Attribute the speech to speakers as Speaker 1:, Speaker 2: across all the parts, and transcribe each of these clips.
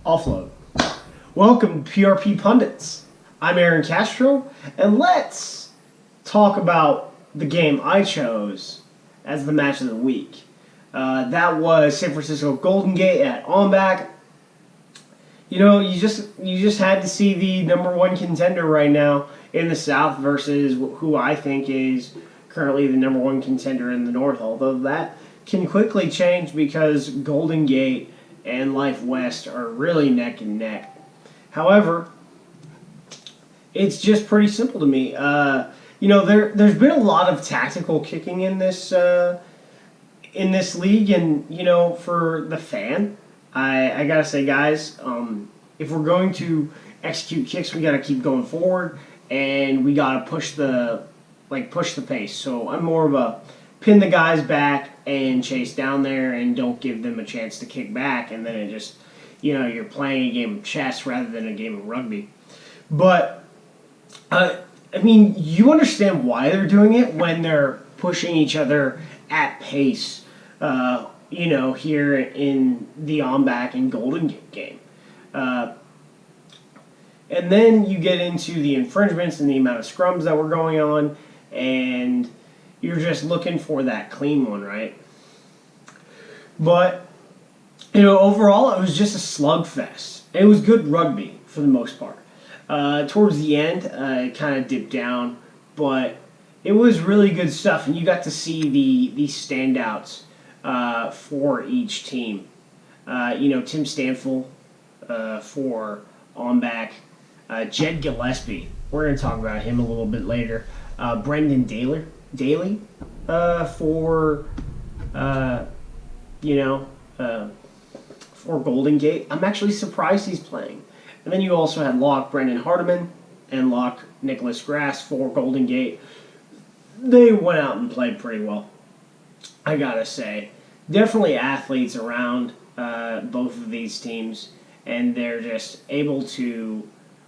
Speaker 1: Offload. Welcome to PRP Pundits. I'm Aaron Castro, and let's talk about the game I chose as the match of the week. That was San Francisco Golden Gate at OMBAC. You know, you just had to see the number one contender right now in the South versus who I think is currently the number one contender in the North, although that can quickly change because Golden Gate and Life West are really neck and neck. However, it's just pretty simple to me. There's been a lot of tactical kicking in this league, and for the fan, I gotta say, guys, if we're going to execute kicks, we gotta keep going forward, and we gotta push the pace. So I'm more of a pin the guys back and chase down there and don't give them a chance to kick back, and then it just, you're playing a game of chess rather than a game of rugby. But, you understand why they're doing it when they're pushing each other at pace, here in the OMBAC and Golden Gate game. And then you get into the infringements and the amount of scrums that were going on, and you're just looking for that clean one, right? But, overall, it was just a slugfest. It was good rugby for the most part. Towards the end, it kind of dipped down, but it was really good stuff, and you got to see the standouts for each team. Tim Stanfill for OMBAC, Jed Gillespie, we're going to talk about him a little bit later, Brendan Daly for Golden Gate. I'm actually surprised he's playing. And then you also had lock Brendan Hardiman and lock Nicholas Grass for Golden Gate. They went out and played pretty well, I gotta say. Definitely athletes around both of these teams, and they're just able to,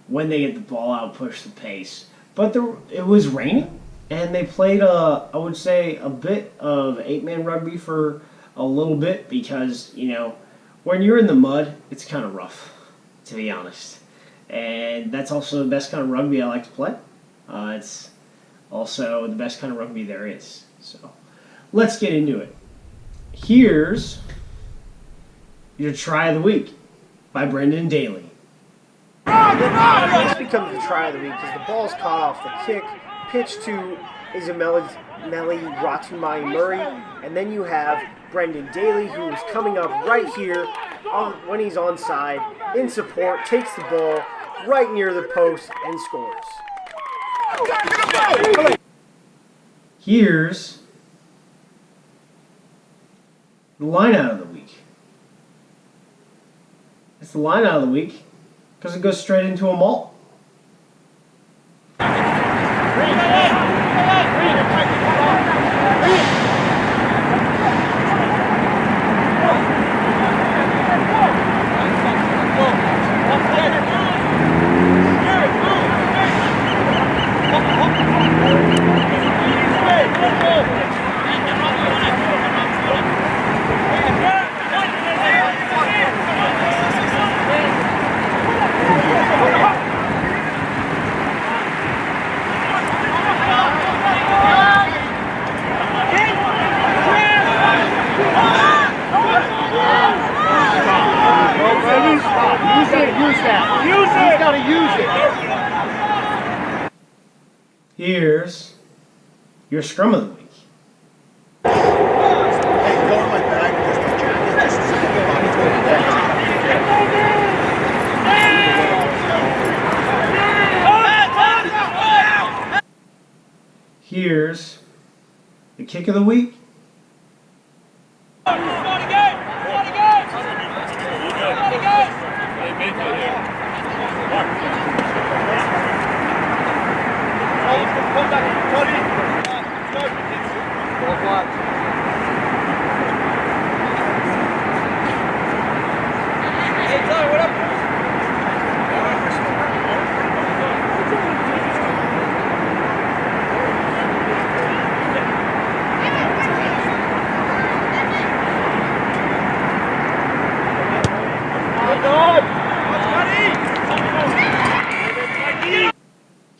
Speaker 1: when they get the ball out, push the pace. But it was raining, and they played, I would say, a bit of 8-man rugby for a little bit because, when you're in the mud, it's kind of rough, to be honest. And that's also the best kind of rugby I like to play. It's also the best kind of rugby there is. So let's get into it. Here's your try of the week by Brendan Daly. This becomes the try of the week because the ball's caught off the kick, pitched to Isabella Ratumai Murray, and then you have Brendan Daly, who is coming up right here when he's onside, in support, takes the ball right near the post and scores. Here's the lineout of the week. It's the lineout of the week because it goes straight into a maul. Here's your scrum of the week. Here's the kick of the week.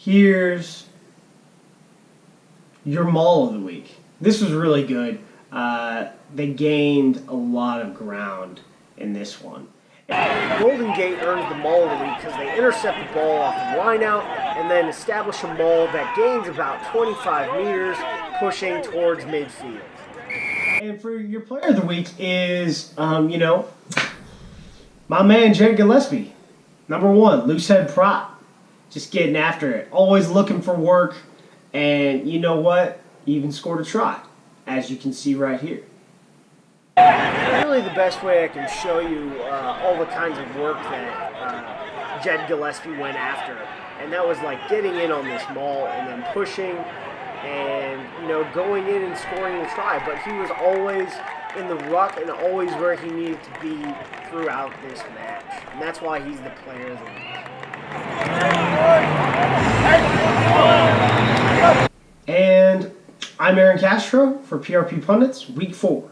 Speaker 1: here's your maul of the week. This was really good. They gained a lot of ground in this one. Golden Gate earns the maul of the week because they intercept the ball off the lineout and then establish a maul that gains about 25 meters, pushing towards midfield. And for your player of the week is, my man Jed Gillespie. Number 1, loose head prop. Just getting after it. Always looking for work. And you know what? He even scored a try, as you can see right here. Really the best way I can show you all the kinds of work that Jed Gillespie went after. And that was like getting in on this maul and then pushing and, going in and scoring the try. But he was always in the ruck and always where he needed to be throughout this match. And that's why he's the player of the week. And I'm Aaron Castro for PRP Pundits, Week 4.